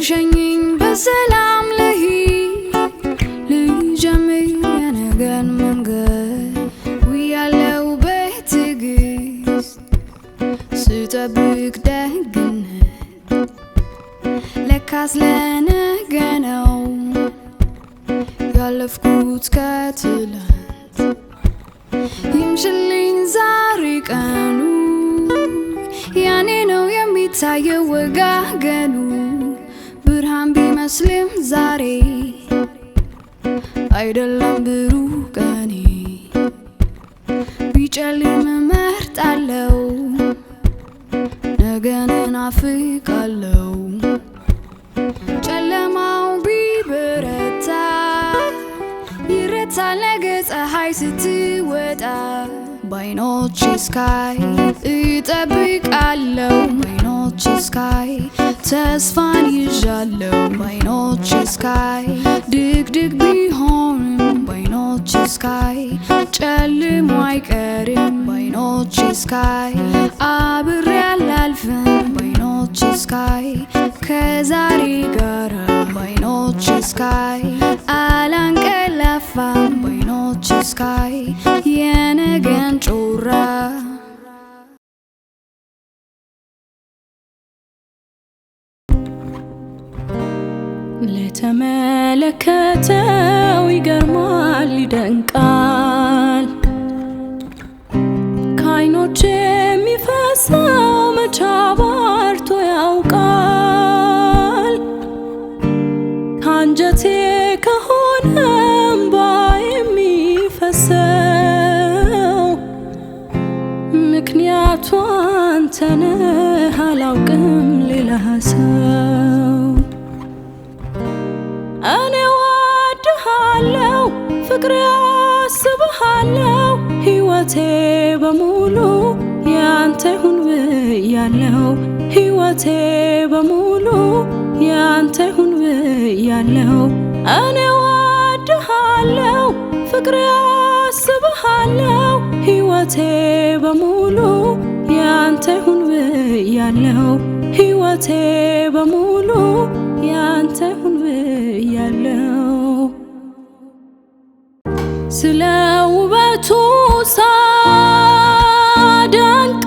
ሸኝኝ በሰላም ልጀምር የነገን መንገድ ውያለው በትዕግስት ስጠብቅ ደግነት ለካስ ለነገ ነው ያለፍኩት ከትላንት ይምሽልኝ ዛሬ ቀኑ ያኔ ነው የሚታየው ወጋገኑ ብርሃን ቢመስልም ዛሬ አይደለም ብሩህ ቀኔ ቢጨልም እመርጣለሁ ነገን እናፍቃለሁ ጨለማው ቢበረታ ይረታል ነገ ፀሐይ ስትወጣ በዓይኖቼ ስካይ እጠብቃለሁ በዓይኖቼ ስካይ ተስፋን ይዣለሁ በዓይኖቼ ስካይ ድቅድቅ ቢሆንም በዓይኖቼ ስካይ ጨልሞ አይቀርም በዓይኖቼ ስካይ አብሬ አላልፍም በዓይኖቼ ስካይ ከዛሬ ጋር በዓይኖቼ ስካይ አላንቀላፋም በዓይኖቼ ስካይ የነገን ጮራ ለተመለከተው ይገርማል ይደንቃል ከዓይኖቼ የሚፈሰው መቼ አባርቶ ያውቃል ከአንጀቴ ከሆነ እምባ የሚፈሰው ምክንያቱ አንተ ነህ አላውቅም ሌላ ሰው እኔ እወድሃለሁ ፍቅሬ አስብሃለሁ ሕይወቴ በሙሉ ያንተ ይሁን ብያለሁ ሕይወቴ በሙሉ ያንተ ይሁን ብያለሁ እኔ እወድሃለሁ ፍቅሬ አስብሃለሁ ሕይወቴ በሙሉ ያንተ ይሁን ብያለሁ ሕይወቴ በሙሉ ያንተ ይሁን ብያለሁ ስለ ውበቱ ሳደንቅ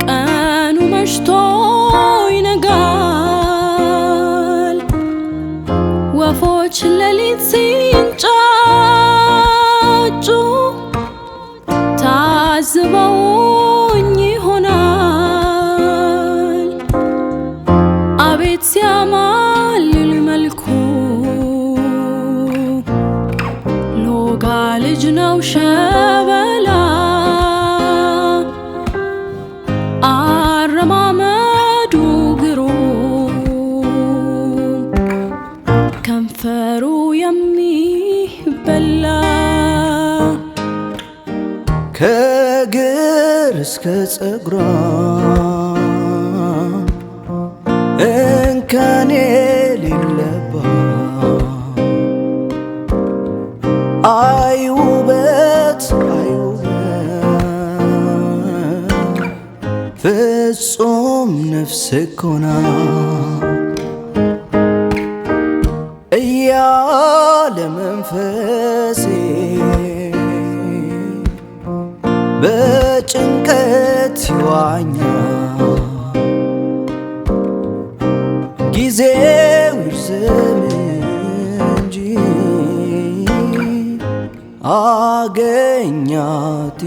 ቀኑ መሽቶ ይነጋል ወፎች ሌሊት ሲንጫጩ ታዝበውኝ ይሆናል አቤት ሲያማልል መልኩ ሎጋ ልጅ ነው ሸበላ አረማመዱ ግሩም ከንፈሩ የሚበላ ከእግር እስከ ፀጉሯ እንከን የሌለባት አይ ውበት ፍጹም ነፍስ እኮ ናት እያለ መንፈሴ በጭንቀት ይዋኛል ጊዜው ይርዘም እንጂ አገኛት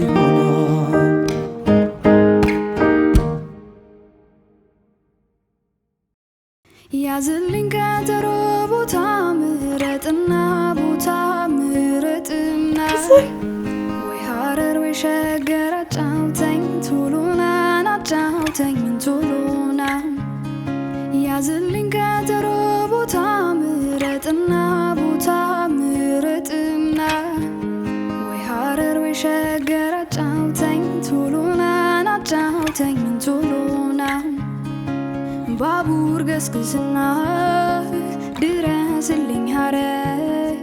ይሆናል ያዝልኝ ቀጠሮ ቦታ ምረጥና ወይ ሐረር ወይ ሸገር አጫውተኝ ቶሎና ናጫውተኝ ቶሎና ያዝልኝ ቀጠሮ ቦታ ምረጥና ወይ ሐረር ወይ ሸገር አጫውተኝ ቶሎና ናጫውተኝ ቶሎና ባቡር ገስግስና ድረስልኝ ሐረር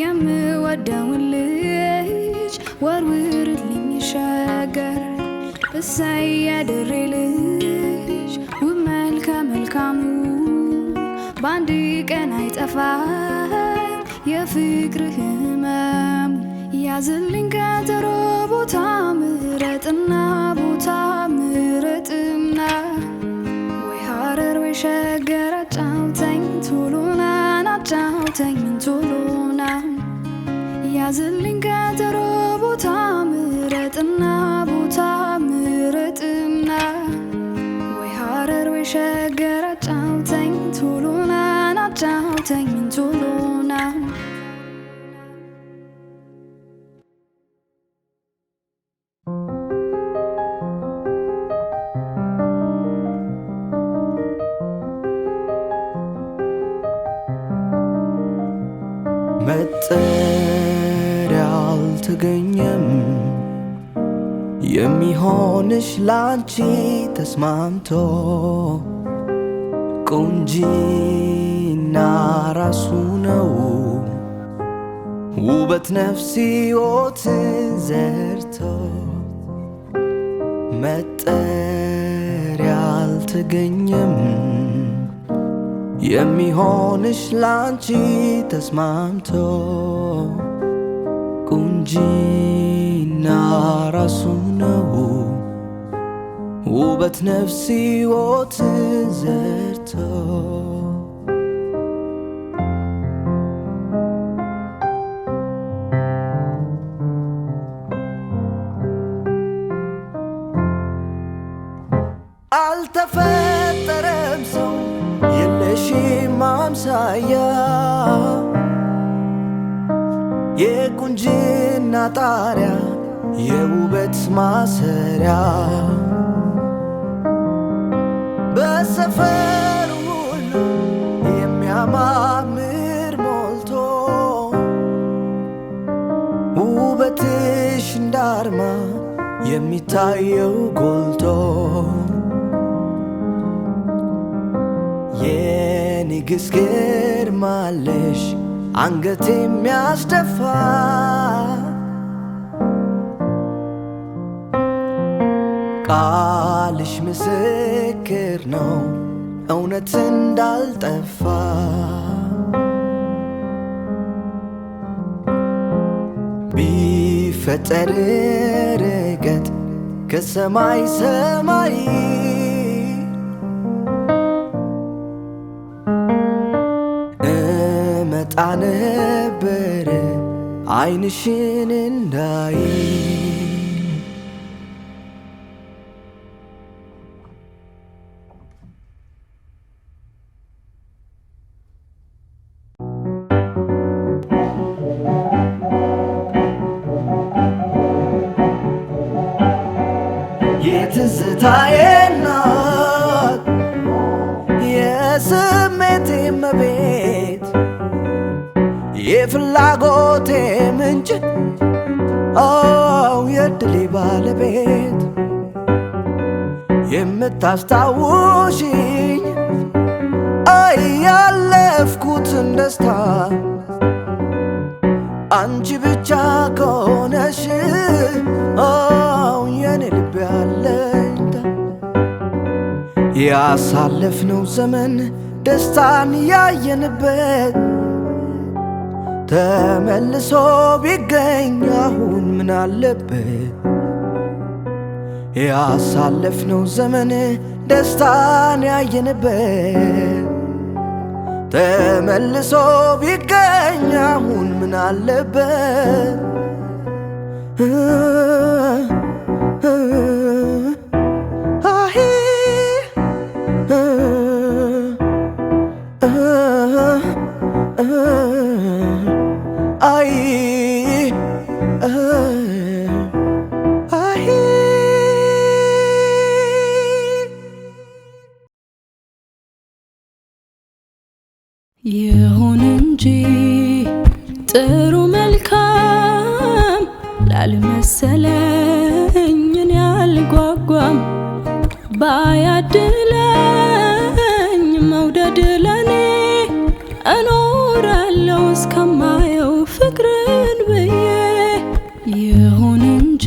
የምወደውን ልጅ ወርውርልኝ ሸገር እሰይ ያደሬ ልጅ ውብ መልከ መልካሙ ባንድ ቀን አይጠፋም የፍቅርህ ህመም ያዝልኝ ቀጠሮ ቦታ ምረጥና ወይ ሐረር ወይ ሸገር አጫውተኝ ቶሎና አጫውተኝ ቶሎና ያዝልኝ ቀጠሮ ቦታ ምረጥና ወይ ሐረር ወይ ሸገር አጫውተኝ ቶሎና አጫውተኝ ቶሎና መጠሪያ አልተገኘም የሚሆንሽ ላንቺ ተስማምቶ ቁንጂና ራሱ ነው ውበት ነፍስ ሕይወት ዘርቶ መጠሪያ አልተገኘም የሚሆንሽ ላንቺ ተስማምቶ ቁንጂና ራሱ ነው ውበት ነፍስ ሕይወት ዘርቶ አልተፈጠረም ሰው የለሽም አምሳያ የቁንጅና ጣሪያ የውበት ማሰሪያ በሰፈሩ ሁሉ የሚያማምር ሞልቶ ውበትሽ እንዳርማ የሚታየው ጎልቶ የንግሥት ግርማለሽ አንገት የሚያስደፋ ቃልሽ ምስክር ነው እውነት እንዳልጠፋ ቢፈጠር ርቀት ከሰማይ ሰማይ እመጣ ነበር ዓይንሽን እንዳይ የትዝታዬ እናት የስሜቴ እመቤት የፍላጎቴ ምንጭ የድሌ ባለቤት የምታስታውሽኝ ያለፍኩትን ደስታ አንቺ ብቻ ከሆነሽ የኔ ልብ ያለኝታ ያሳለፍነው ዘመን ደስታን ያየንበት ተመልሶ ቢገኝ አሁን ምን አለበት ያሳለፍነው ዘመን ደስታን ያየንበት ተመልሶ ቢገኝ አሁን ምን አለበት ይሁን እንጂ ጥሩ መልካም ላልመሰለኝ እኔ አልጓጓም ባያድለኝ መውደድ ለኔ እኖራለሁ እስከማየው ፍቅርን ብዬ ይሁን እንጂ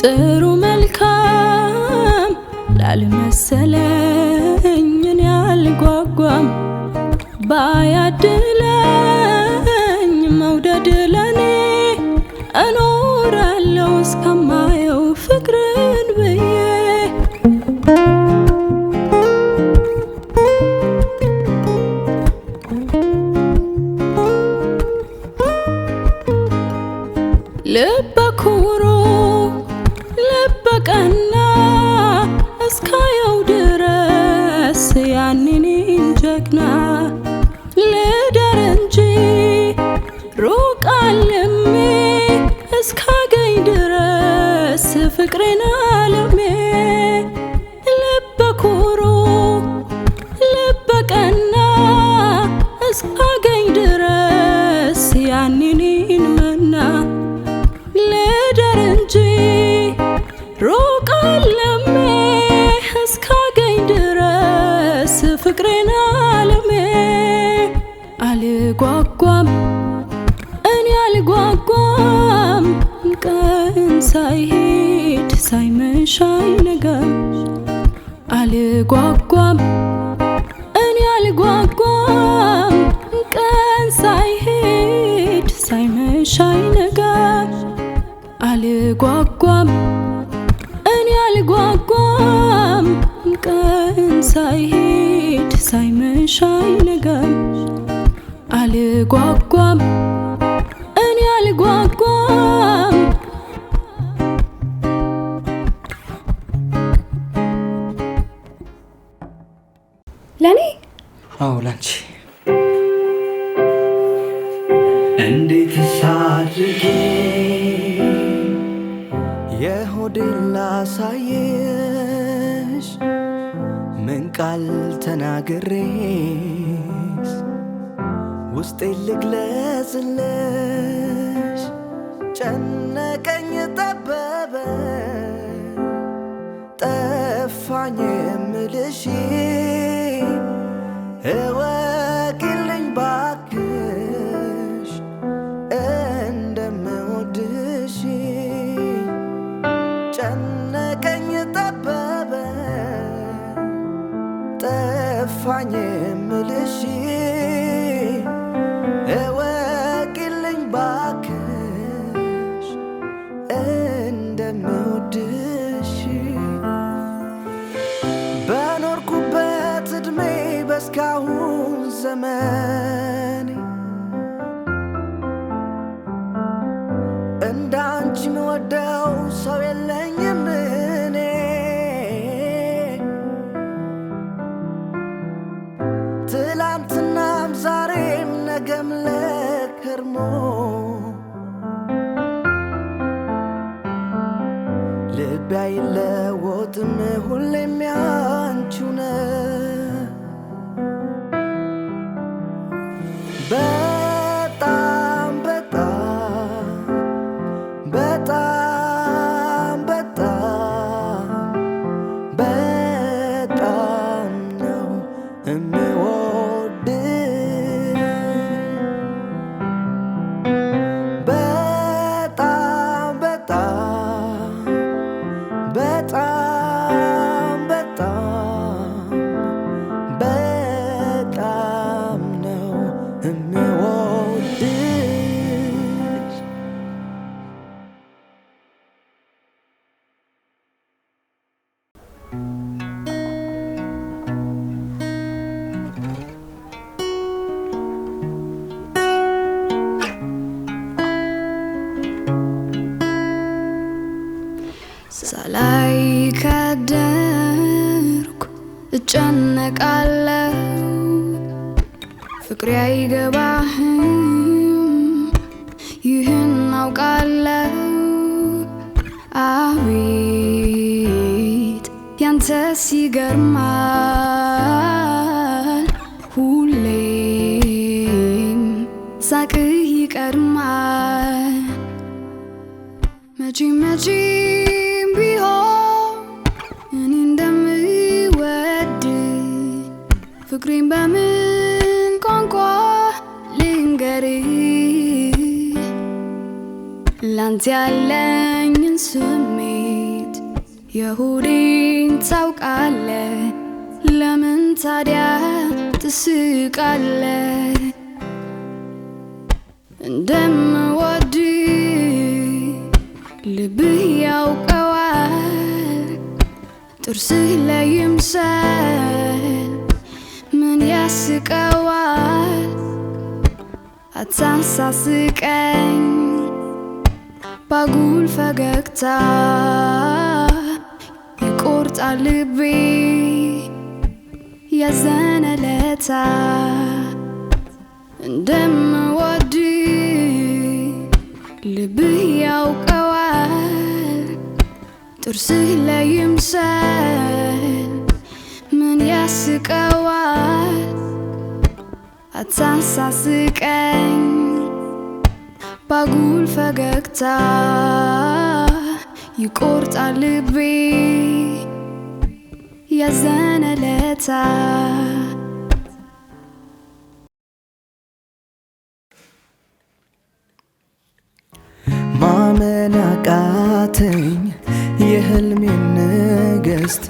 ጥሩ መልካም ላልመሰለኝ እኔ አልጓጓም ባያድለኝ መውደድ ለኔ እኖራለሁ እስከማየው ፍቅርን ብዬ ልበ ኩሩ ልበ ቀና እስካየው ድረስ ያንን ጀግና ልደር እንጂ ሩቅ አልሜ እስካገኝ ድረስ ፍቅሬን አልሜ ልበ ኩሩ ልበ ቀና እስካገኝ ድረስ ያንን መና ልደር እንጂ ሩቅ አልሜ እስካገኝ ድረስ ፍቅሬን አልሜ አልጓጓም እኔ አልጓጓም ቀን ሳይሄድ ሳይመሽ አይነጋም አልጓጓም እኔ አልጓጓም ቀን ሳይሄድ ሳይመሽ አይነጋም አልጓጓም እኔ አልጓጓም ቀን ሳይሄድ ሳይመሽ አይነጋም አልጓጓም እኔ አልጓጓም ለኔ አዎ ላንቺ እንዴት ሳድርጌ የሆዴን ላሳየሽ ምን ቃል ተናግሬስ ውስጤን ልግለጽልሽ ጨነቀኝ ጠበበኝ ጠፋኝ የምልሽ እወቂልኝ ባክሽ እንደምወድሽ ጨነቀኝ ጠበበኝ ጠፋኝ የምልሽ እወቂልኝ ባክሽ እንደምወድሽ በኖርኩበት እድሜ በስካሁን ዘመኔ እንዳንቺ ምወደው ሰው የለኝም እኔ ትላንትናም ዛሬም ነገም ለከርሞ ልቤ አይለወጥም ሁሌም ያንቺው ነው በጣም በጣም በጣም በጣም በጣም ነው እምወድሽ በጣም በጣም በጣም በጣም በጣም ነው እምወድሽ ሳላይ ካደርኩ እጨነቃለሁ ፍቅሬ አይገባህም ይህን አውቃለሁ አቤት ያንተስ ይገርማል ሁሌም ሳቅህ ይቀድማል መቼም መቼም ቢሆን እኔ እንደምወድ ፍቅሬን በምን ቋንቋ ልንገርህ ላንተ ያለኝን ስሜት የሆዴን ታውቃለህ ለምን ታዲያ ትስቃለህ እንደምወድ ልብህ ያውቀዋል ጥርስህ ላይ ይምሰል ምን ያስቀዋል አታሳስቀኝ ባጉል ፈገግታ ይቆርጣል ልቤ ያዘነ ለታ እንደምወድ ልብህ ያውቀዋል ጥርስህ ላይ ይምሰል ምን ያስቀዋል አታሳስቀኝ ባጉል ፈገግታ ይቆርጣል ልቤ ያዘነ ለታ ማመን አቃተኝ የህልሜን ንግሥት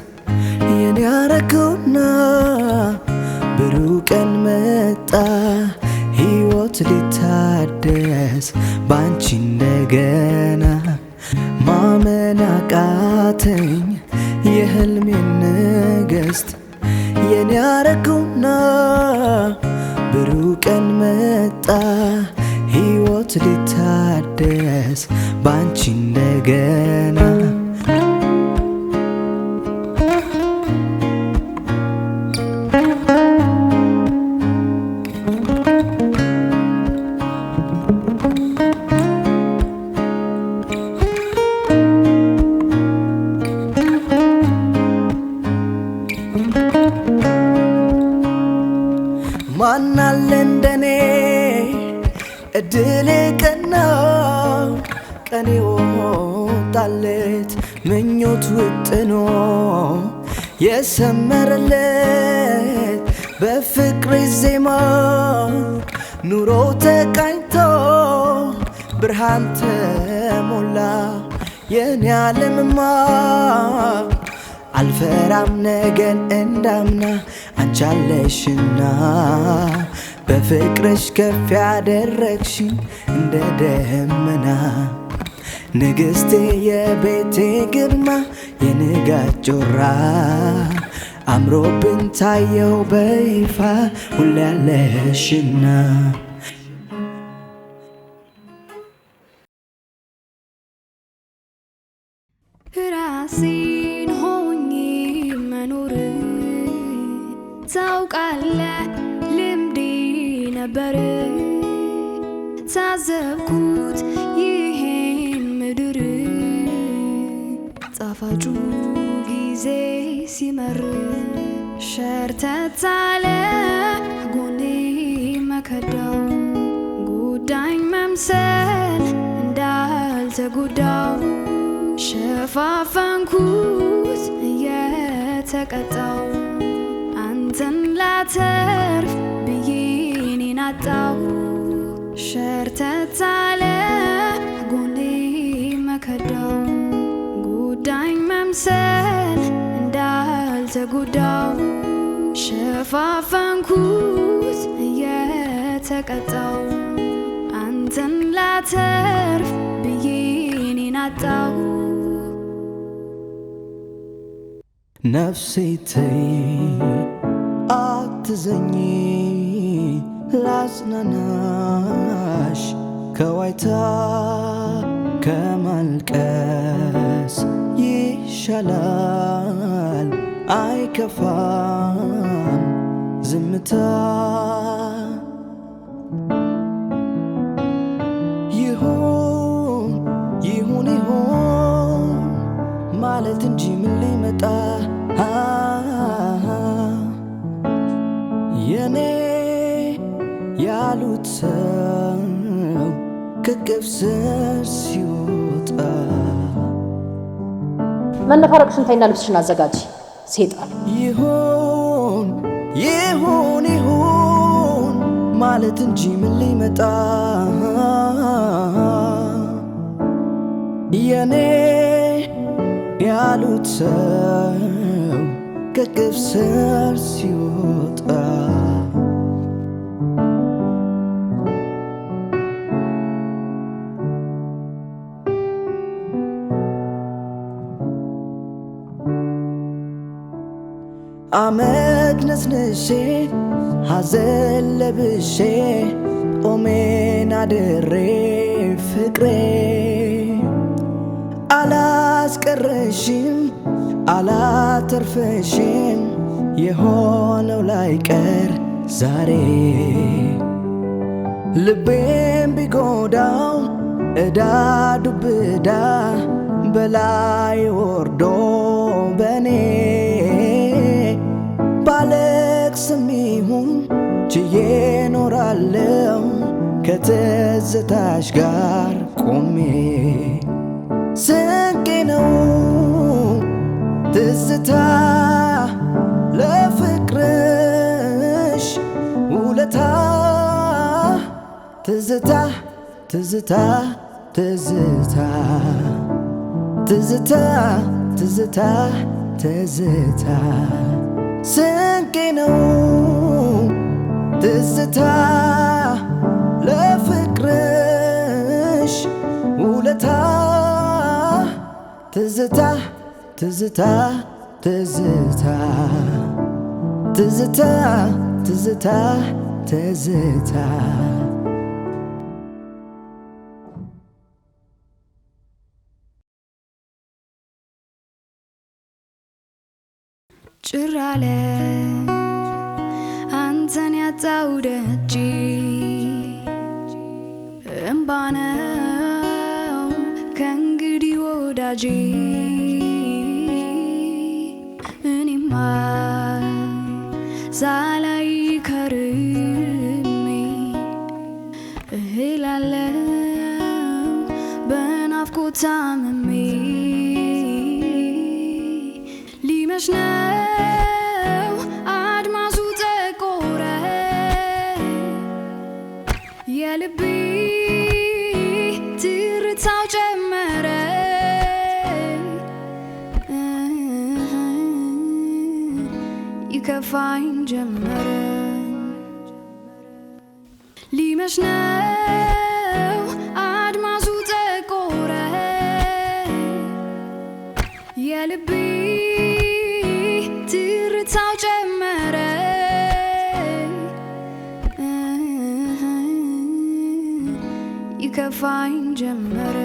የኔ ያረገውና ብሩህ ቀን መጣ ሕይወት ሊታደስ ባንቺ እንደገና ማመን አቃተኝ የህልሜን ንግሥት የኔ ያረገውና ብሩህ ቀን መጣ ሕይወት ሊታደስ ባንቺ እንደገና ማናለ እንደኔ እድሌ ቀናው ቀኔ ወጣለት ምኞት ውጥኖ የሰመረለት በፍቅር ዜማ ኑሮ ተቃኝቶ ብርሃን ተሞላ የኔ ዓለምማ አልፈራም ነገን እንዳምና አንቺ አለሽና በፍቅርሽ ከፍ ያደረግሽኝ እንደ ደመና ንግሥቴ የቤቴ ግርማ የንጋት ጮራ አምሮብኝ ታየው በይፋ ሁሌ ያለሽና ራሴን ሆኜ መኖር ታውቃለህ ልምዴ ነበር ታዘብኩት ይሄን ምድር ጣፋጩ ጊዜ ሲመር ሸርተት አለ ጎኔ መከዳው ጉዳኝ መምሰል እንዳልተጎዳው ሸፋፈንኩት እየተቀጣው አንተን ላተርፍ ብዬ እኔን አጣው ሸርተት አለ ጎኔ መከዳው ጉዳኝ መምሰል እንዳልተጎዳው ሸፋፈንኩት እየተቀጣው አንተን ላተርፍ ብዬ እኔን አጣው ነፍሴ ተይ አትዘኝ ላጽናናሽ ከዋይታ ከማልቀስ ይሻላል አይከፋም ዝምታ ይሁን ማለት እንጂ ምን ሊመጣ የኔ ያሉት ሰው ከቅፍ ስር ሲወጣ መነፋረቅሽን ተይና ልብስሽን አዘጋጂ ሴጣን ይሁን ማለት እንጂ ምን ሊመጣ የኔ ያሉት ሰው ከቅፍ ስር ሲወጣ አመድ ነስንሼ ሐዘን ለብሼ ጦሜን አድሬ ፍቅሬ አላስቀረሽም አላተርፈሽም የሆነው ላይቀር ዛሬ ልቤም ቢጎዳው እዳ ዱብዳ በላይ ወርዶ በኔ ባለቅስም ይሁን ችዬ ኖራለው ከትዝታሽ ጋር ቆሜ ስንቄ ነው ትዝታ ለፍቅርሽ ውለታ ትዝታ ትዝታ ትዝታ ትዝታ ትዝታ ትዝታ ስንቄ ነው ትዝታ ለፍቅርሽ ውለታ ትዝታ ትዝታ ትዝታ ትዝታ ትዝታ ትዝታ ጭር አለ አንተን ያጣው ደጅ እምባ ነው ከእንግዲህ ወዳጄ እኔማ ሳላይ ከርሜ እህላለሁ በናፍቆት ታምሜ ሊመሽ ነው አድማሱ ጠቆረ የልቤ ትርታው ጨመረ ይከፋኝ ጀመረ ሊመሽ ነው አድማሱ ጠቆረ የልቤ ትርታው ጨመረ ይከፋኝ ጀመረ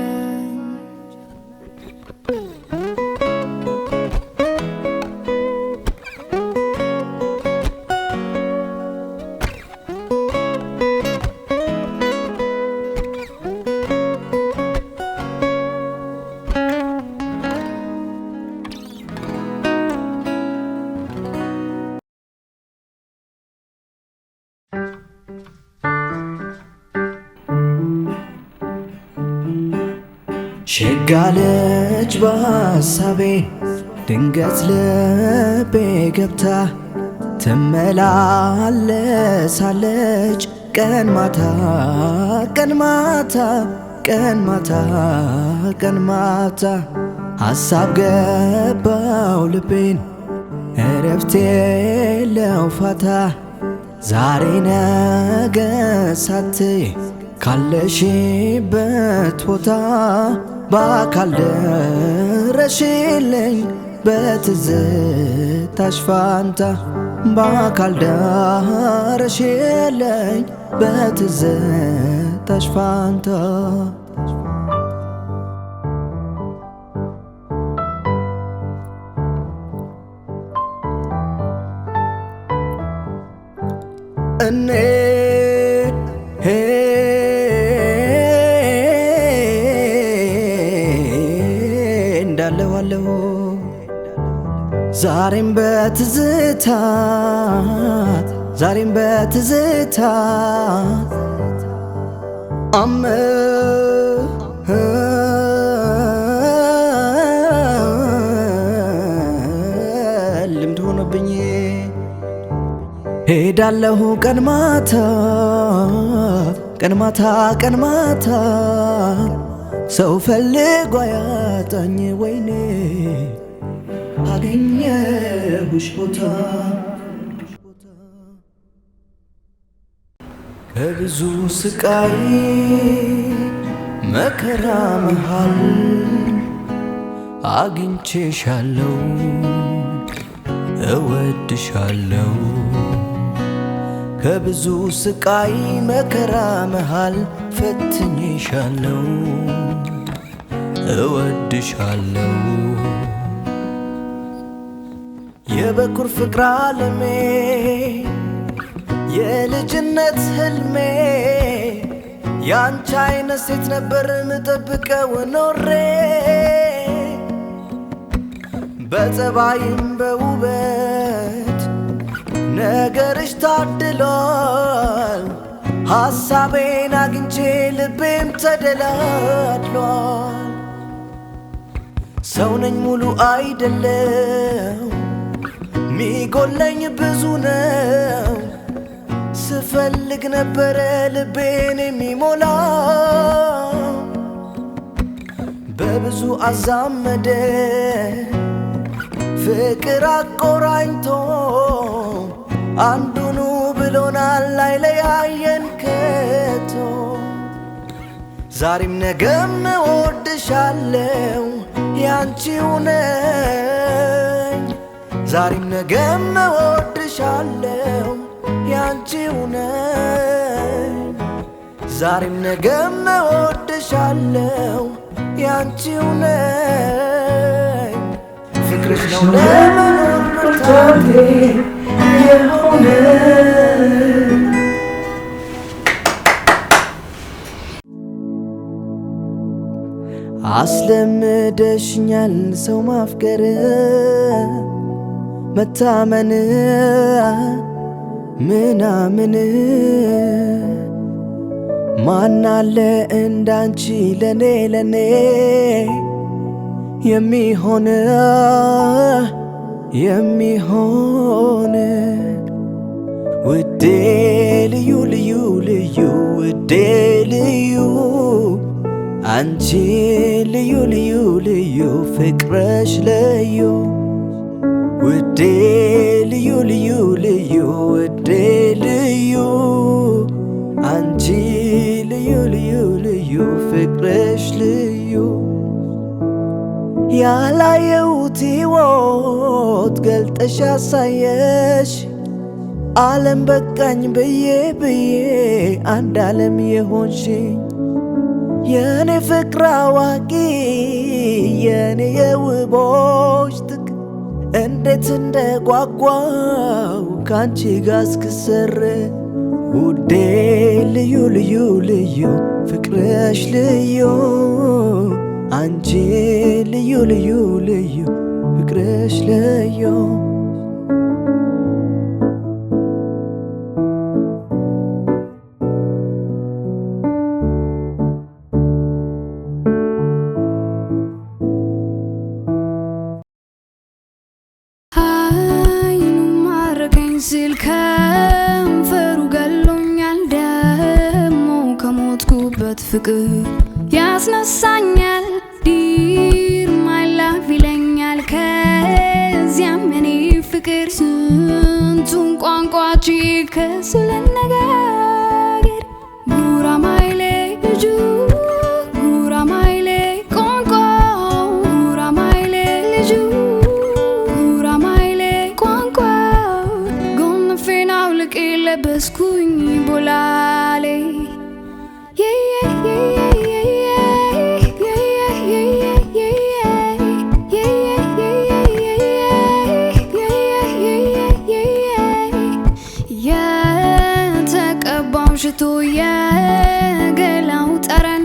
ሸጋለች በሐሳቤ ድንገት ልቤ ገብታ ትመላለሳለች ቀን ማታ ቀን ማታ ቀን ማታ ቀን ማታ ሐሳብ ገባው ልቤን እረፍት የለው ፋታ ዛሬ ነገ ሳትይ ካለሽበት ቦታ በአካል ደረሽልኝ በትዝታሽ ፋንታ በአካል ደረሽልኝ በትዝታሽ ፋንታ እኔ እንዳለዋለሁ ዛሬም በትዝታ ዛሬም በትዝታ ልምድ ሆነብኝ ሄዳለሁ ቀን ማታ ቀን ማታ ቀን ማታ ሰው ፈልጎ ያጣኝ ወይኔ አገኘሁሽ ቦታ ከብዙ ስቃይ መከራ መሃል አግኝቼሻለሁ እወድሻለሁ ከብዙ ስቃይ መከራ መሃል ፈትኜሻለሁ እወድሻለሁ የበኩር ፍቅር ዓለሜ የልጅነት ህልሜ ያንቺ አይነት ሴት ነበር ምጠብቀው ኖሬ በጸባይም በውበት ነገርሽ ታድሏል ሐሳቤን አግኝቼ ልቤም ተደላድሏል ሰው ነኝ ሙሉ አይደለም ሚጎለኝ ብዙ ነው ስፈልግ ነበረ ልቤን የሚሞላ በብዙ አዛመደ ፍቅር አቆራኝቶ አንዱኑ ብሎናል አይለያየን ከቶ ዛሬም ነገም እወድሻለሁ ያንቺው ነኝ ዛሬም ነገም እወድሻለሁ ያንቺው ነኝ ዛሬም ነገም እወድሻለሁ ያንቺው ነኝ ፍቅርሽ ነው ለመኖር ብርታቴ የሆነ አስለምደሽኛል ሰው ማፍቀር መታመን ምናምን ማናለ እንዳንቺ ለኔ የሚሆን ውዴ ልዩ ልዩ ልዩ ውዴ ልዩ አንቺ ልዩ ልዩ ልዩ ፍቅርሽ ልዩ ውዴ ልዩ ልዩ ልዩ ውዴ ልዩ አንቺ ልዩ ልዩ ልዩ ፍቅርሽ ልዩ ያላየሁት ሕይወት ገልጠሽ ያሳየሽ ዓለም በቃኝ ብዬ አንድ ዓለም የሆንሽኝ የኔ ፍቅር አዋቂ የኔ የውቦች ጥግ እንዴት እንደጓጓው ካንቺ ጋር እስክሰር ውዴ ልዩ ልዩ ልዩ ፍቅርሽ ልዩ አንቺ ልዩ ልዩ ልዩ ፍቅርሽ ልዩ ሲል ከንፈሩ ገሎኛል ደሞ ከሞትኩበት ፍቅር ያስነሳኛል ዲር ማይ ላቭ ይለኛል ከዚያም የኔ ፍቅር ስንቱን ቋንቋች ከስለ ነጋገር ጉራማይሌ ልጁ ጉራማይሌ ቋንቋ ጉራማይሌ ልጁ ለበስኩኝ ቦላሌ የተቀባው ሽቶ የገላው ጠረን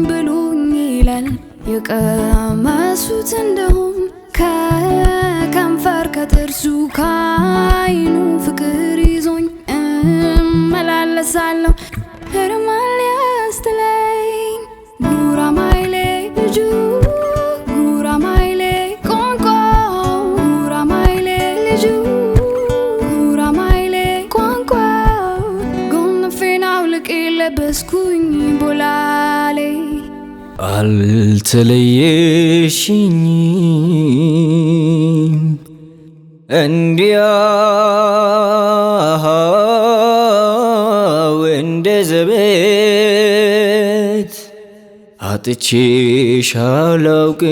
ብሉኝ ይላል የቀመሱት እንደሆን ከከንፈር ከጥርሱ ካይኑ ፍቅር ይዞኝ እመላለሳለሁ ህርማል ያስተለኝ ጉራማይሌ ልጁ ጉራማይሌ ቋንቋ ጉራማይሌ ልጁ ጉራማይሌ ቋንቋ ጎንፌን አውልቄ ለበስኩኝ ቦላሌ አልተለየሽኝም እንዲያው እንደ ዘበት አጥቼሽ አላውቅም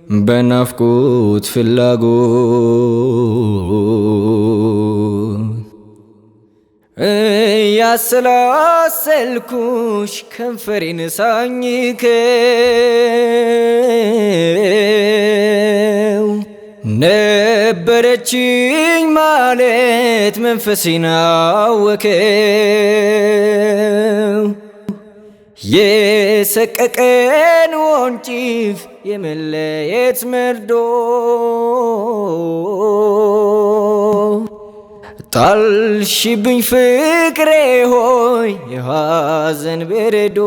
በናፍቆት ፍላጎት ያሰላሰልኩሽ ከንፈሬን ሳኝከው ነበረችኝ ማለት መንፈሴን አወከው የሰቀቀን ወንጭፍ የመለየት መርዶ ጣልሽብኝ ፍቅሬ ሆይ የሐዘን በረዶ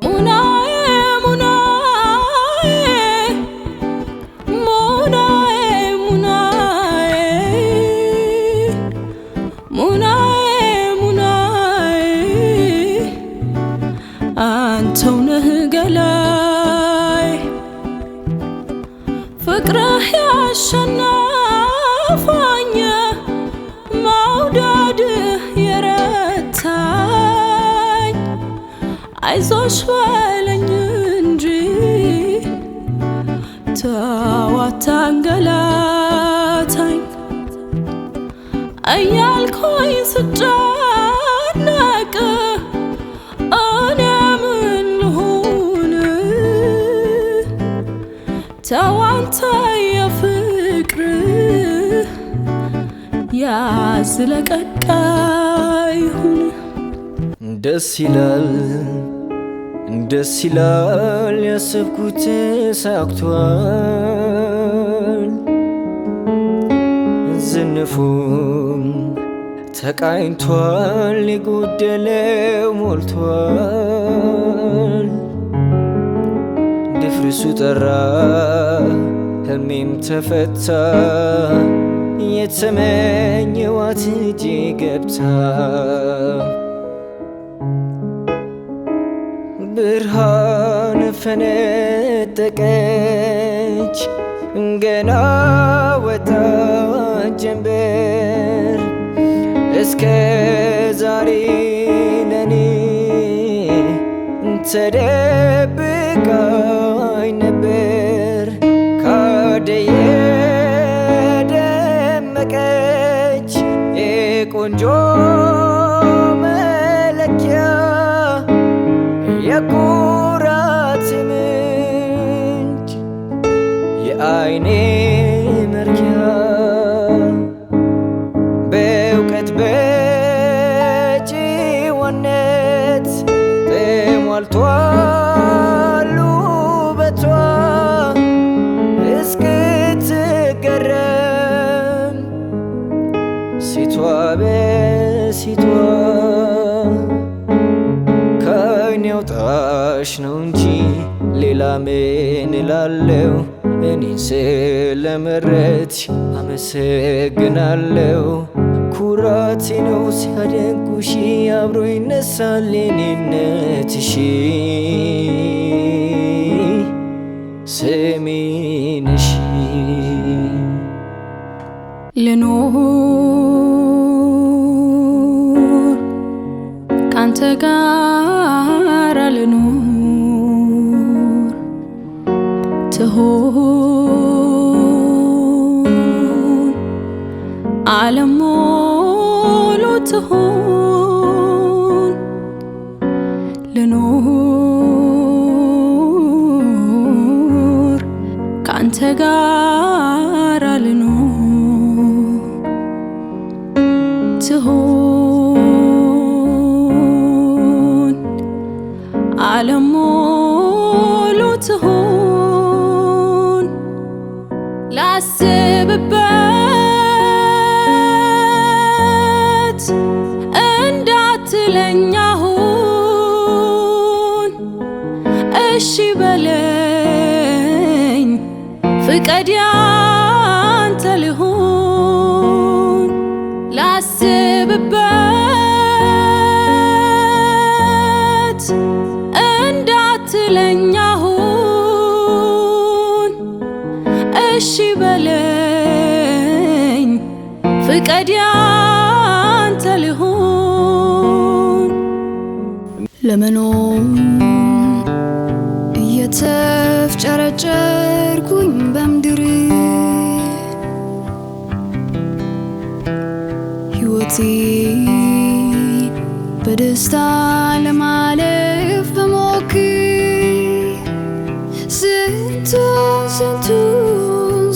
ሙናዬ ሙናዬ ሙናዬ ሙናዬ ሙናዬ አንተው ነህ ገላይ ፍቅርህ ያሸነፈኝ መውደድህ የረታኝ አይዞሽ በለኝ እንጂ ተው አታንገላታኝ እያልኩኝ ስጨነቅ እኔ ምን ልሁን ተው አንተ የፍቅርህ ያዝለቀቅ ይሁን ደስ ይላል ያሰብኩት ተሳክቷል ዝንፉም ተቃኝቷል የጎደለው ሞልቷል ድፍርሱ ጠራ ህልሜም ተፈታ የተመኘዋት እጄ ገብታ ብርሃን ፈነጠቀች ገና ወጣች ጀንበር እስከ ዛሬ ለኔ ተደብቃኝ ነበር ካደየ ደመቀች የቆንጆ መለኪያ የኩራት ምንጭ የአይኔ መርኪያ በእውቀት በጭዋነት ተሟልቷል ውበቷ እስክትገረም ሲቷ በሲቷ ከዓይኔ አውጣሽ ነው እንጂ ሌላ ምን እላለሁ እኔን ስለመረጥሽ አመሰግናለሁ ኩራቴ ነው ሲያደንቁሽ አብሮ ይነሳል የኔነትሽ ስሜ ነሽ ልኖር ካንተ ጋር ልኖር ትሆን ዓለም ሙሉ ትሆን ልኖር ካንተ ጋር ልኖር ትሆን ዓለም ሙሉ ትሆን ላስብበት እንዳትለኝ አሁን እሺ በለኝ ፍቀድ ያንተ ልሁን ላስብበት እንዳትለኝ አሁን እሺ በለኝ ፍቀድ ያንተ ልሁን ለመኖር እየተፍ ተፍጨረጨርኩኝ በምድር ሕይወቴ በደስታ ለማለፍ በሞክር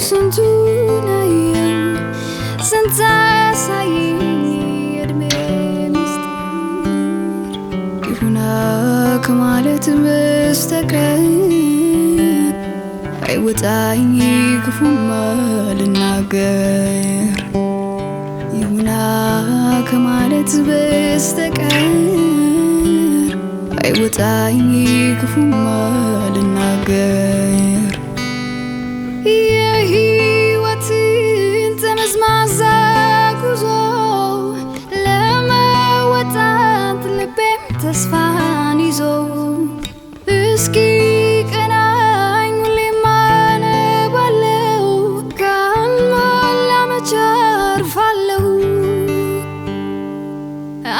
ስንቱን አየሁ ስንት አሳየኝ የዕድሜ ምስጢር ይሁና ከማለት በስተቀር አይወጣኝ ክፉማ ልናገር ይሁና ከማለት በስተቀር አይወጣኝ ክፉማ ልናገር የሕይወትን ጠመዝማዛ ጉዞ ለመወጣት ልቤም ተስፋን ይዞ እስኪ ቀናኝ ሁሌም አነባለሁ ካልሞላ መቼ አርፋለሁ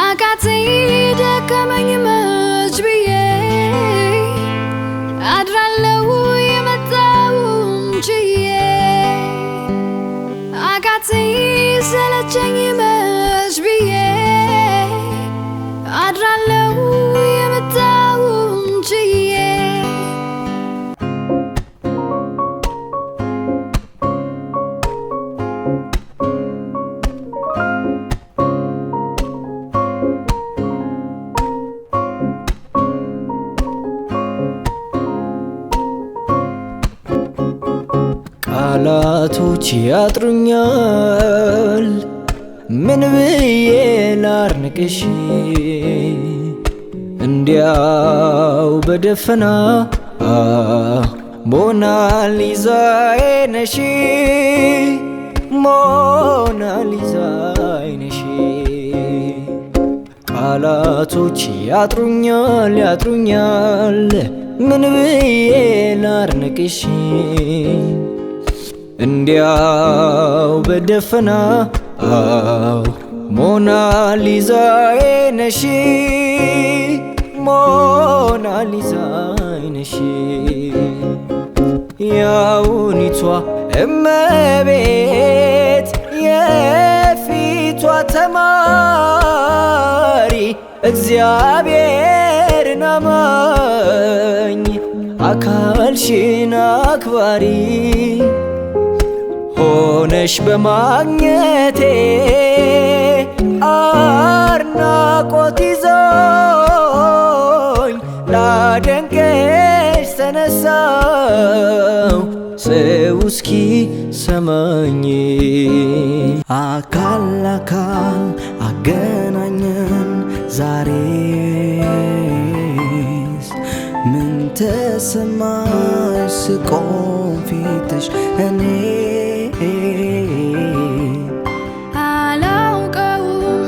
አቃተኝ ደከመኝ መች ብዬ አድራለሁ የመጣውን ችዬ አቃተኝ ሰለቸኝ መች ብዬ አድራለሁ የመጣውን ችዬ ቃላቶች ያጥሩኛል ምን ብዬ ላርንቅሽ እንዲያው በደፈና ሞናሊዛዬ ነሽ ሞናሊዛዬ ነሽ ቃላቶች ያጥሩኛል ምን ብዬ ላርንቅሽ እንዲያው በደፈና ሞናሊዛዬ ነሽ ሞናሊዛዬ ነሽ ያውኒቷ እመቤት የፊቷ ተማሪ እግዚአብሔርን አማኝ አካልሽን አክባሪ ሆነሽ በማግኘቴ አድናቆት ይዞኝ ላደንቅሽ ተነሳው ሰው እስኪ ሰማኝ አካል ለአካል አገናኘን ዛሬስ ምን ተሰማሽ ስቆም ፊትሽ እኔ አላውቀውም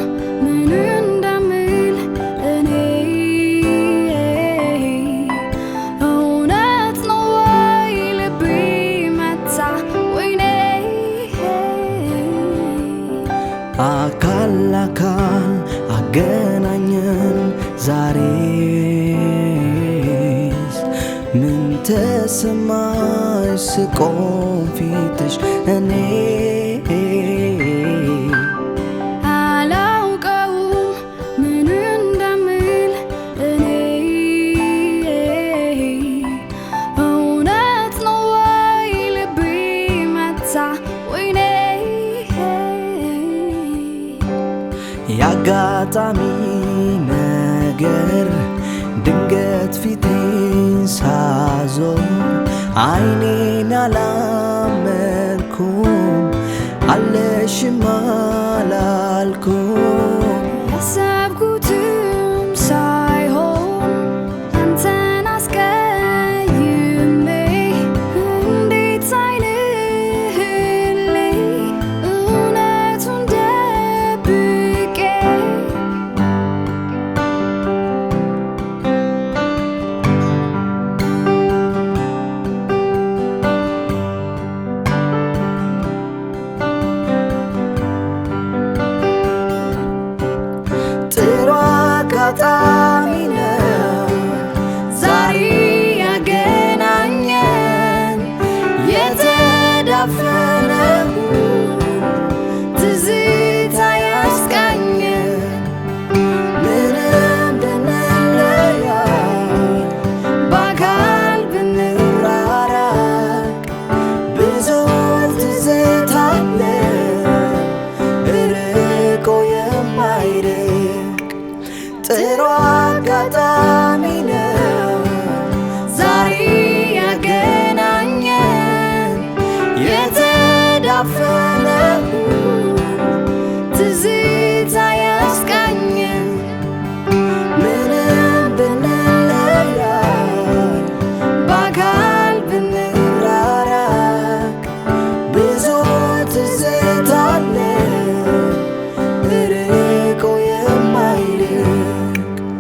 ምን እንደምል እኔ እውነት ነው ወይ ልቤ መታ ወይኔ አካል ለአካል አገናኘን ዛሬስ ምን ተሰማሽ ስቆም ፊትሽ እኔ አላውቀውም ምን እንደምል እኔ እውነት ነው ወይ ልቤ መታ ወይኔ ያጋጣሚ ነገር ድንገት ፊቴን ሳዞር አይኔን አላመንኩም አለሽማ